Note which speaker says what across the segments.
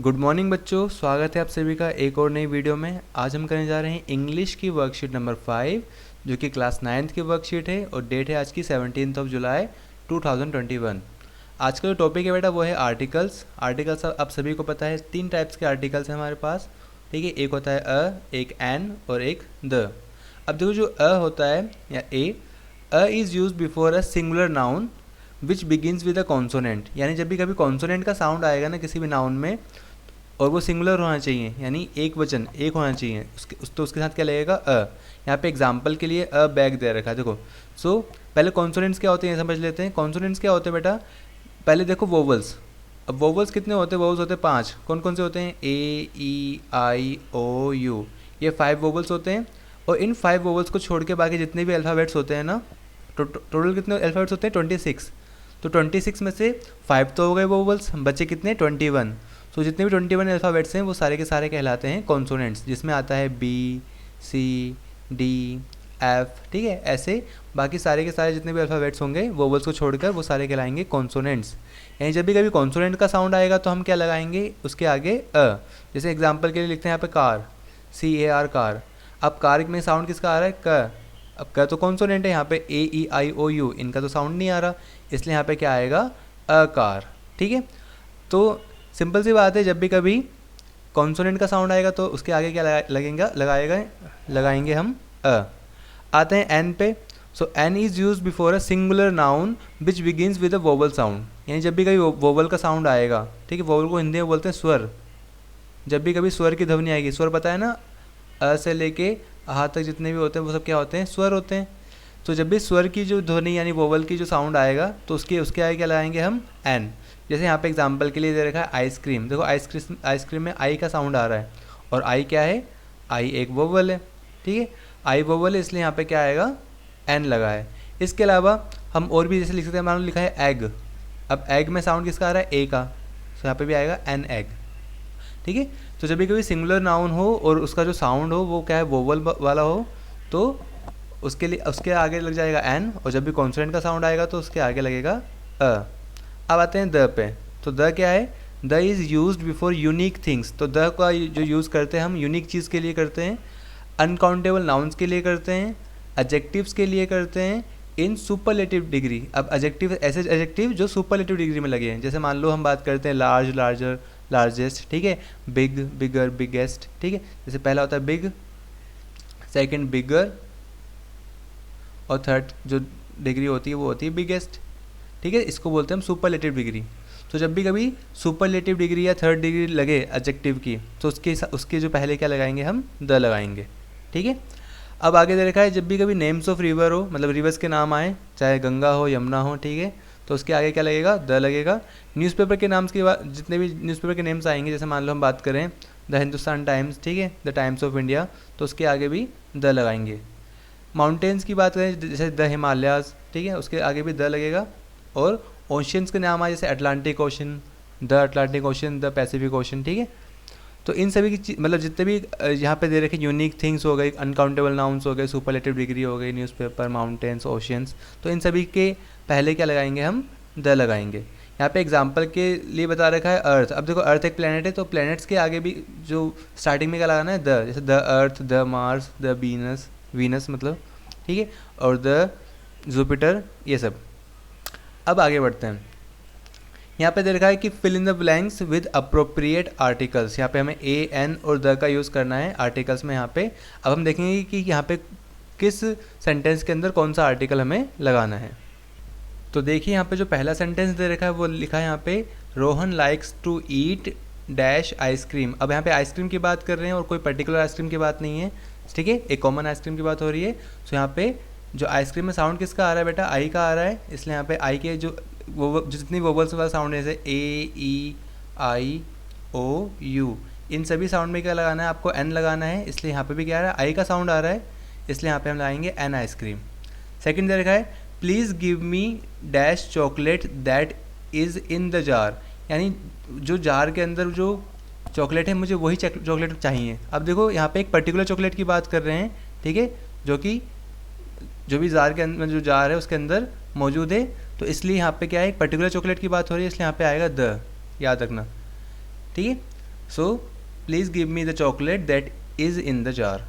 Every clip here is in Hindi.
Speaker 1: गुड मॉर्निंग बच्चों, स्वागत है आप सभी का एक और नई वीडियो में। आज हम करने जा रहे हैं इंग्लिश की वर्कशीट नंबर 5 जो कि क्लास 9th की वर्कशीट है और डेट है आज की 17 जुलाई 2021। आज का जो टॉपिक है बेटा वो है आर्टिकल्स। आर्टिकल्स आप सभी को पता है 3 टाइप्स के आर्टिकल्स हैं हमारे पास, ठीक है। एक होता है अ, एक एन और एक द। अब देखो जो अ होता है या a is use before a singular noun which begins with a consonant. यानी जब भी कभी कॉन्सोनेंट का साउंड आएगा ना किसी भी नाउन में और वो सिंगुलर होना चाहिए, यानी एक वचन एक होना चाहिए, उसके साथ क्या लगेगा अ। यहाँ पे एग्जाम्पल के लिए अ बैग दे रखा है, देखो। पहले कॉन्सोनेंट्स क्या होते हैं समझ लेते हैं। कॉन्सोनेंट्स क्या होते हैं बेटा, पहले देखो वोवल्स। अब वोवल्स कितने होते हैं, वोवल्स होते हैं 5। कौन कौन से होते हैं, ए ई आई ओ यू, ये 5 वोवल्स होते हैं। और इन 5 वोवल्स को छोड़ के बाकी जितने भी अल्फ़ाबेट्स होते हैं ना, टोटल कितने अल्फ़ाबेट्स होते हैं 26। तो 26 में से 5 तो हो गए वोवल्स, बचे कितने 21। तो जितने भी 21 अल्फ़ाबेट्स हैं वो सारे के सारे कहलाते हैं कॉन्सोनेंट्स, जिसमें आता है बी सी डी एफ, ठीक है। ऐसे बाकी सारे के सारे जितने भी अल्फ़ाबेट्स होंगे वोवल्स को छोड़कर वो सारे कहलाएंगे कॉन्सोनेंट्स। यानी जब भी कभी कॉन्सोनेंट का साउंड आएगा तो हम क्या लगाएंगे उसके आगे अ। जैसे एग्जाम्पल के लिए लिखते हैं यहाँ पे कार, CAR कार। अब कार में साउंड किसका आ रहा है, क। अब क तो कॉन्सोनेंट है, यहाँ पे AEIOU इनका तो साउंड नहीं आ रहा, इसलिए यहाँ पे क्या आएगा अ कार, ठीक है। तो सिंपल सी बात है, जब भी कभी कॉन्सोनेंट का साउंड आएगा तो उसके आगे क्या लगाएंगे हम अ। आते हैं एन पे। So an is use before a singular noun which begins with a vowel sound. यानी जब भी कभी वोवल का साउंड आएगा, ठीक है, वोवल को हिंदी में बोलते हैं स्वर। जब भी कभी स्वर की ध्वनि आएगी, स्वर पता है ना, अ से लेके आ तक जितने भी होते हैं वो सब क्या होते हैं, स्वर होते हैं। तो जब भी स्वर की जो ध्वनि यानी वोवल की जो साउंड आएगा तो उसके आगे क्या लगाएंगे हम एन। जैसे यहाँ पे एग्जांपल के लिए दे रखा है आइसक्रीम। देखो आइसक्रीम में आई का साउंड आ रहा है और आई क्या है, आई एक वोवल है, ठीक है। आई वोवल है इसलिए यहाँ पे क्या आएगा, एन लगा है। इसके अलावा हम और भी जैसे लिख सकते हैं, मान लो लिखा है एग। अब एग में साउंड किसका आ रहा है, ए का, तो यहाँ पे भी आएगा एन एग, ठीक है। तो जब भी कभी सिंगुलर नाउन हो और उसका जो साउंड हो वो क्या है, वोवल वाला हो, तो उसके लिए उसके आगे लग जाएगा एन। और जब भी कॉन्सोनेंट का साउंड आएगा तो उसके आगे लगेगा अ। अब आते हैं द पे। तो द क्या है, the is used before unique things. तो द का जो यूज़ करते हैं हम यूनिक चीज़ के लिए करते हैं, अनकाउंटेबल नाउन्स के लिए करते हैं, एडजेक्टिव्स के लिए करते हैं, इन सुपरलेटिव डिग्री। अब एडजेक्टिव ऐसे एडजेक्टिव जो सुपरलेटिव डिग्री में लगे हैं, जैसे मान लो हम बात करते हैं लार्ज लार्जर लार्जेस्ट, ठीक है, बिग बिगर बिगेस्ट, ठीक है। जैसे पहला होता है बिग, सेकंड बिगर और थर्ड जो डिग्री होती है वो होती है बिगेस्ट, ठीक है। इसको बोलते हैं हम सुपरलेटिव डिग्री। तो जब भी कभी सुपरलेटिव डिग्री या थर्ड डिग्री लगे एडजेक्टिव की तो उसके जो पहले क्या लगाएंगे हम द लगाएंगे, ठीक है। अब आगे दे रखा है जब भी कभी नेम्स ऑफ रिवर हो, मतलब रिवर्स के नाम आए, चाहे गंगा हो यमुना हो, ठीक है, तो उसके आगे क्या लगेगा, द लगेगा। न्यूज़पेपर के नाम के बाद जितने भी न्यूज़पेपर के नेम्स आएंगे, जैसे मान लो हम बात करें द हिंदुस्तान टाइम्स, ठीक है, द टाइम्स ऑफ इंडिया, तो उसके आगे भी द लगाएंगे। माउंटेन्स की बात करें जैसे द हिमालयाज़, ठीक है, उसके आगे भी द लगेगा। और ओशियंस के नाम आए जैसे Atlantic ocean, the Atlantic ocean, the Pacific ocean, ठीक है। तो इन सभी की मतलब जितने भी यहाँ पे दे रखे यूनिक थिंग्स हो गई, अनकाउंटेबल नाउन्स हो गए, सुपरलेटिव डिग्री हो गई, न्यूज़पेपर, माउंटेन्स, ओशियंस, तो इन सभी के पहले क्या लगाएंगे हम द लगाएंगे। यहाँ पे एग्जाम्पल के लिए बता रखा है अर्थ। अब देखो अर्थ एक प्लेनेट है तो प्लेनेट्स के आगे भी जो स्टार्टिंग में क्या लगाना है द, जैसे the earth, the Mars, the Venus मतलब, ठीक है, और द जुपिटर, ये सब। अब आगे बढ़ते हैं। यहाँ पे दे रखा है कि fill in the blanks with appropriate articles. यहाँ पे हमें ए एन और द का यूज़ करना है आर्टिकल्स में यहाँ पे। अब हम देखेंगे कि यहाँ पे किस सेंटेंस के अंदर कौन सा आर्टिकल हमें लगाना है। तो देखिए यहाँ पे जो पहला सेंटेंस दे रखा है वो लिखा है यहाँ पे Rohan likes to eat dash ice cream. अब यहाँ पे आइसक्रीम की बात कर रहे हैं और कोई पर्टिकुलर आइसक्रीम की बात नहीं है, ठीक है, एक कॉमन आइसक्रीम की बात हो रही है। सो यहाँ पे जो आइसक्रीम में साउंड किसका आ रहा है बेटा, आई का आ रहा है, इसलिए यहाँ पे आई के जो जितनी वोवल्स वाला साउंड है जैसे ए ई आई ओ यू, इन सभी साउंड में क्या लगाना है आपको, एन लगाना है। इसलिए यहाँ पे भी क्या आ रहा है, आई का साउंड आ रहा है, इसलिए यहाँ पे हम लगाएंगे एन आइसक्रीम। सेकंड दे रखा है please give me dash chocolate that is in the jar. यानी जो जार के अंदर जो चॉकलेट है मुझे वही चॉकलेट चाहिए। अब देखो यहाँ पे एक पर्टिकुलर चॉकलेट की बात कर रहे हैं, ठीक है, जो कि जो भी जार के अंदर जो जार है उसके अंदर मौजूद है, तो इसलिए यहाँ पे क्या है एक पर्टिकुलर चॉकलेट की बात हो रही है, इसलिए यहाँ पे आएगा द, याद रखना, ठीक है। So please give me the chocolate that is in the jar.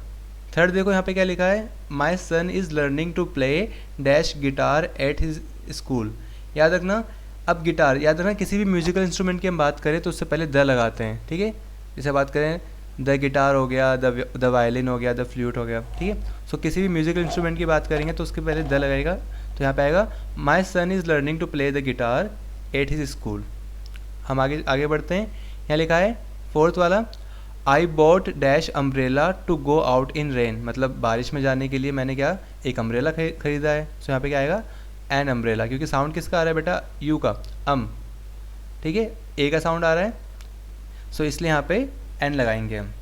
Speaker 1: Third देखो यहाँ पे क्या लिखा है, my son is learning to play dash guitar at his school. याद रखना, अब गिटार याद रखना, किसी भी म्यूजिकल इंस्ट्रूमेंट की हम बात करें तो उससे पहले द लगाते हैं, ठीक है। जैसे बात करें द गिटार हो गया, द वायलिन हो गया, द फ्लूट हो गया, ठीक है। सो किसी भी म्यूजिकल इंस्ट्रूमेंट की बात करेंगे तो उसके पहले द लगेगा। तो यहाँ पे आएगा my son is learning to play the guitar at his school. हम आगे आगे बढ़ते हैं। यहाँ लिखा है फोर्थ वाला, I bought dash umbrella to go out in rain, मतलब बारिश में जाने के लिए मैंने क्या एक अम्ब्रेला खरीदा है। तो यहाँ पे क्या आएगा एन अम्ब्रेला, क्योंकि साउंड किसका आ रहा है बेटा, यू का, ठीक है, ए का साउंड आ रहा है, सो इसलिए यहाँ पे एन लगाएंगे हम।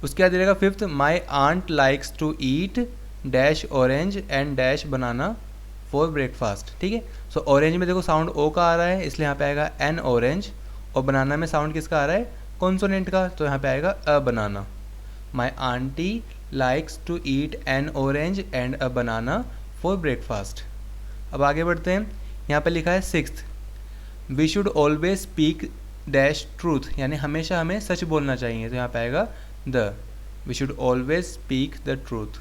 Speaker 1: उसके बाद रहेगा fifth, my aunt likes to eat dash orange and dash banana for breakfast, ठीक है। सो ऑरेंज में देखो साउंड ओ का आ रहा है, इसलिए यहाँ पे आएगा एन ऑरेंज, और बनाना में साउंड किसका आ रहा है, कॉन्सोनेंट का, तो यहाँ पे आएगा a banana. My aunty likes to eat an orange and a banana for breakfast. अब आगे बढ़ते हैं। यहाँ पे लिखा है sixth, we should always speak dash truth, यानी हमेशा हमें सच बोलना चाहिए, तो यहाँ पे आएगा the, we should always speak the truth.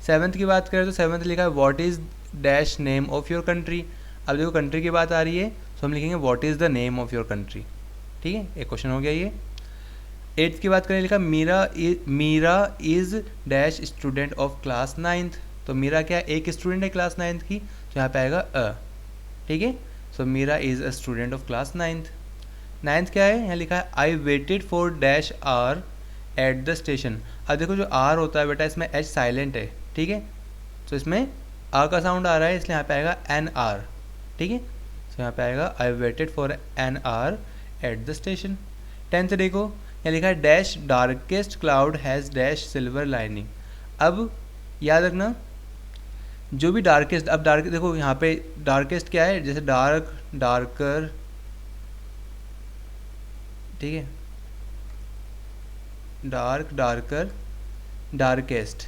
Speaker 1: Seventh की बात करें तो सेवन्थ लिखा है what is dash name of your country. अब देखो कंट्री की बात आ रही है, तो हम लिखेंगे what is the name of your country, ठीक है, एक क्वेश्चन हो गया ये। एट्थ की बात करें, लिखा Meera is dash student of class ninth, तो मीरा क्या एक स्टूडेंट है क्लास नाइन्थ की, तो यहाँ पे आएगा अ, ठीक है। So Meera is a student of class ninth. Ninth क्या है, यहाँ लिखा है I waited for dash hour at the station. अब देखो जो आर होता है बेटा, इसमें एच साइलेंट है, ठीक है, तो इसमें आ का साउंड आ रहा है, इसलिए यहाँ पे आएगा एन आर, ठीक है। तो यहाँ पे आएगा I waited for an hour at the station. Tenth देखो, यहाँ लिखा है dash darkest cloud has dash silver lining. अब याद रखना जो भी डार्केस्ट, अब डार्क देखो यहाँ पे डार्केस्ट क्या है, जैसे डार्क, डार्कर, ठीक है, डार्क, डार्कर, डार्केस्ट।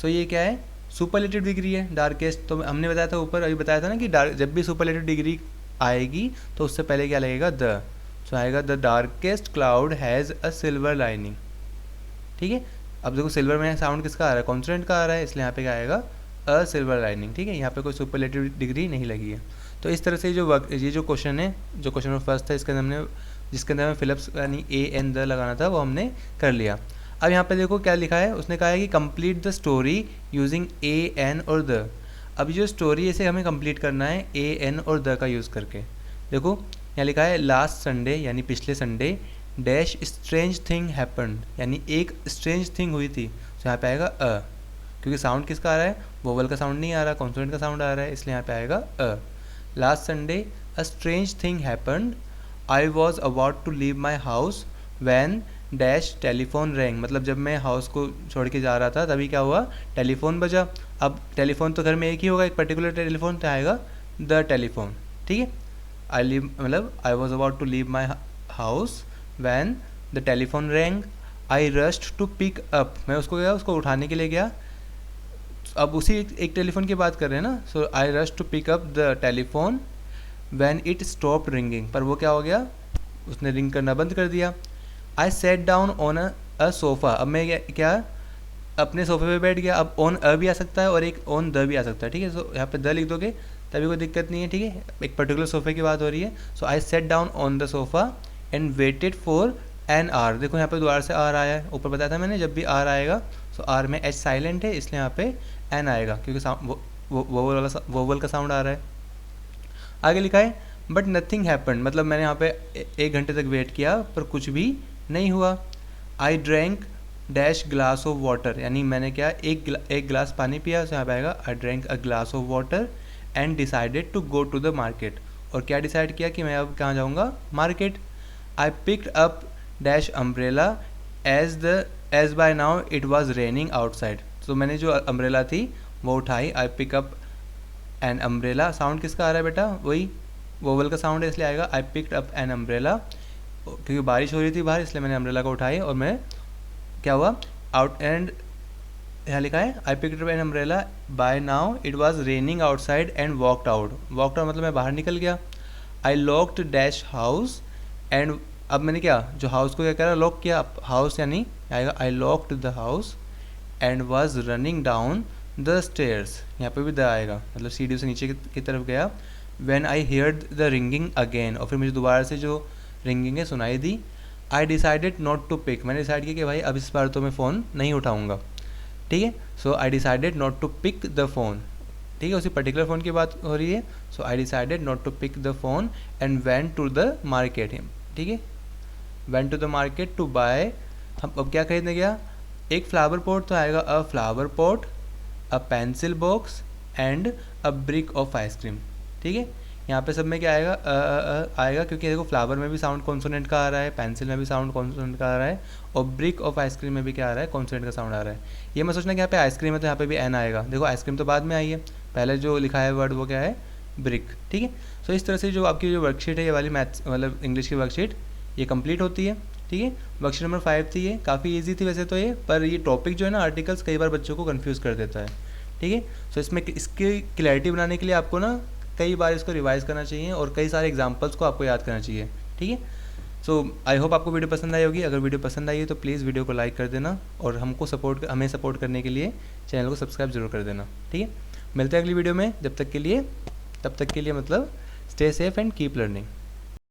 Speaker 1: सो ये क्या है, सुपरलेटिव डिग्री है डार्केस्ट। तो हमने बताया था ऊपर, अभी बताया था ना कि जब भी सुपरलेटिव डिग्री आएगी तो उससे पहले क्या लगेगा द, तो आएगा the darkest cloud has a silver lining, ठीक है। अब देखो सिल्वर में साउंड किसका आ रहा है, कॉन्सोनेंट का आ रहा है, इसलिए यहाँ पे क्या आएगा अ सिल्वर लाइनिंग, ठीक है। यहाँ पे कोई सुपरलेटिव डिग्री नहीं लगी है। तो इस तरह से ये जो क्वेश्चन है, जो क्वेश्चन नंबर फर्स्ट था, इसके अंदर हमने, जिसके अंदर हमें फिलिप्स यानी ए एन द लगाना था, वो हमने कर लिया। अब यहाँ पे देखो क्या लिखा है, उसने कहा है कि complete the story using a an और द। अब जो स्टोरी इसे हमें कंप्लीट करना है ए एन और द का यूज़ करके। देखो यहाँ लिखा है लास्ट संडे यानी पिछले Sunday dash strange thing happened, यानी एक स्ट्रेंज थिंग हुई थी, तो यहाँ पे आएगा अ, क्योंकि साउंड किसका आ रहा है, वोवल का साउंड नहीं आ रहा, कॉन्सोनेंट का साउंड आ रहा है, इसलिए यहाँ पे आएगा a. Last Sunday a strange thing happened, I was about to leave my house when dash telephone rang, मतलब जब मैं हाउस को छोड़ के जा रहा था तभी क्या हुआ, टेलीफोन बजा। अब टेलीफोन तो घर में एक ही होगा, एक पर्टिकुलर टेलीफोन, तो आएगा द टेलीफोन, ठीक है। आई लीव मतलब I was about to leave my house when the telephone rang, I rushed to pick up, मैं उसको गया, उसको उठाने के लिए गया। अब उसी एक टेलीफोन की बात कर रहे हैं ना, so I rush to pick up the telephone when it stop ringing, पर वो क्या हो गया, उसने रिंग करना बंद कर दिया। I sat down on a sofa, अब मैं क्या अपने सोफे पे बैठ गया। अब ऑन अ भी आ सकता है और एक ऑन द भी आ सकता है, ठीक है। सो यहाँ पे द लिख दोगे तभी कोई दिक्कत नहीं है, ठीक है, एक पर्टिकुलर सोफे की बात हो रही है। So I sat down on the sofa and waited for an hour. देखो यहाँ पे दोबारा से आर आया है, ऊपर बताया था मैंने जब भी आर आएगा सो आर में एच साइलेंट है, इसलिए यहाँ पे एन आएगा, क्योंकि वोवल का साउंड आ रहा है। आगे लिखा है बट नथिंग हैपन्ड, मतलब मैंने यहाँ पे 1 घंटे तक वेट किया पर कुछ भी नहीं हुआ। I drank dash glass of water, यानी मैंने क्या एक गिलास पानी पिया, तो यहाँ पे आएगा I drank a glass of water and decided to go to the market, और क्या डिसाइड किया कि मैं अब कहाँ जाऊँगा, market. I picked up dash umbrella as by now it was raining outside, तो मैंने जो अम्ब्रेला थी वो उठाई। I pick up an umbrella, sound किसका आ रहा है बेटा, वही वोवल का साउंड है, इसलिए आएगा आई पिक्ड अप एन अम्ब्रेला, क्योंकि बारिश हो रही थी बाहर, इसलिए मैंने अम्ब्रेला को उठाई और मैं क्या हुआ आउट एंड, यहाँ लिखा है I picked up an umbrella by now it was raining outside and walked out, walked out मतलब मैं बाहर निकल गया। I locked dash house and अब मैंने क्या जो हाउस को क्या करा, लॉक किया, हाउस यानी आएगा I locked the house and was running down the stairs, यहाँ पे भी द आएगा, मतलब सीढ़ी से नीचे की तरफ गया। When I heard the ringing again, और फिर मुझे दोबारा से जो रिंगिंग है सुनाई दी। I decided not to pick, मैंने डिसाइड किया कि भाई अब इस बार तो मैं फ़ोन नहीं उठाऊंगा, ठीक है। So I decided not to pick the phone, ठीक है, उसी पर्टिकुलर फ़ोन की बात हो रही है। So I decided not to pick the phone and went to the market, ठीक है, went to the market to buy. हम अब क्या खरीदने गया, एक फ्लावर पॉट तो आएगा, अ flower pot, a pencil box and a brick of ice cream, ठीक है। यहाँ पे सब में क्या आएगा, आएगा, क्योंकि देखो फ्लावर में भी साउंड कॉन्सोनेंट का आ रहा है, पेंसिल में भी साउंड कॉन्सोनेंट का आ रहा है, और ब्रिक ऑफ आइसक्रीम में भी क्या आ रहा है, कॉन्सोनेंट का साउंड आ रहा है। ये मैं सोचना कि यहाँ पे आइसक्रीम है तो यहाँ पे भी एन आएगा, देखो आइसक्रीम तो बाद में आई है, पहले जो लिखा है वर्ड वो क्या है, ब्रिक, ठीक है। सो इस तरह से जो आपकी जो वर्कशीट है ये वाली मैथ्स मतलब इंग्लिश की वर्कशीट ये कंप्लीट होती है, ठीक है। वर्कशीट नंबर 5 थी, ये काफ़ी इजी थी वैसे तो ये, पर ये टॉपिक जो है ना आर्टिकल्स कई बार बच्चों को कंफ्यूज कर देता है, ठीक है। सो इसमें इसकी क्लैरिटी बनाने के लिए आपको ना कई बार इसको रिवाइज करना चाहिए और कई सारे एग्जांपल्स को आपको याद करना चाहिए, ठीक है। सो आई होप आपको वीडियो पसंद आई होगी, अगर वीडियो पसंद आई है तो प्लीज़ वीडियो को लाइक कर देना और हमें सपोर्ट करने के लिए चैनल को सब्सक्राइब जरूर कर देना, ठीक है। मिलते हैं अगली वीडियो में, तब तक के लिए मतलब stay safe and keep learning.